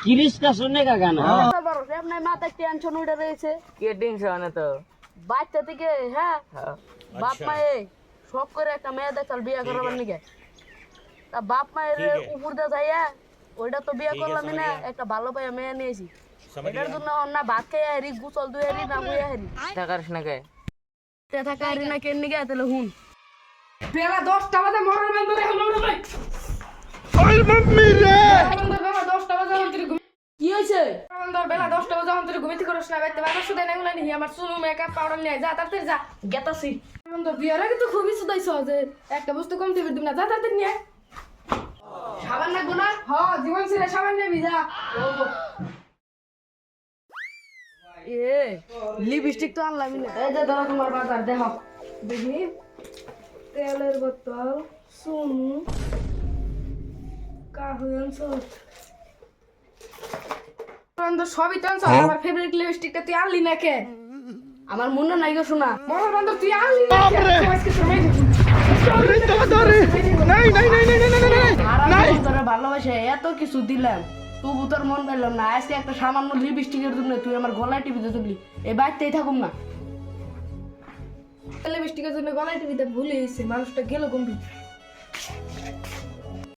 কিরিশটা শুনে কাকা না আপনার মাথায় টেনশন উঠে রয়েছে কে টেনশন তো বাচ্চা থেকে হ্যাঁ বাপ মায়ে শখ করে একটা মেয়ে দেখাল বিয়ে করাবার নিকে তা বাপ মায়ের উপর দিয়ে যাইয়া ওইটা তো বিয়ে করলাম না একটা ভালো পাইয়া মেয়ে নিয়েছি এটার জন্য না ভাত খাইয়া হারি গুচল দুই হারি না মুই হারি টাকার না কে থাকা হারি না কেন নিকে তাহলে হুন বেলা 10টা বাজে মরার বান্দরে হলো রে ভাই ওই মাম্মি রে বেলা 10টা বাজে অন্তরে কি হয়েছে বান্দর বেলা 10টা বাজে অন্তরে ঘুমিতে করছ না বাইতে বাবা শুধু নেগুলা নি আমার চুল মেকআপ পাউডার নিয়ে যা তাড়াতাড়ি যা গেতাছি বান্দর বিয়ার আগে তো খুবই সুদাইছ যে একটা বস্তু কম দিবি তুমি না যা তাড়াতাড়ি নিয়ে সাবান লাগবো না হ্যাঁ জীবন ছেড়ে সাবান নিবি যা এ লিপস্টিক তো আনলাম না এই যে ধরো তোমার বাজার দেখো দেখি তেলের বোতল সুনু কাহুন সব বান্দর সবই টেনশন আমার ফেভারিট লিপস্টিকটা তুই আনলি না কে আমার মনে নাই গো শোনা মরার বান্দর তুই আনলি না কে আজকে তোর মেয়ে আরে তোমাদের নাই নাই নাই নাই নাই নাই নাই তোরা ভালোবাসে এত কিছু দিলাম তবু তোর মন পেলাম না আজকে একটা সামান্য লিপস্টিকের জন্য তুই আমার গলায় টিভিতে তুললি এই বাড়িতেই থাকুম না লিপস্টিকের জন্য গলায় টিভিতে ভুলে গেছে মানুষটা গেল গম্ভীর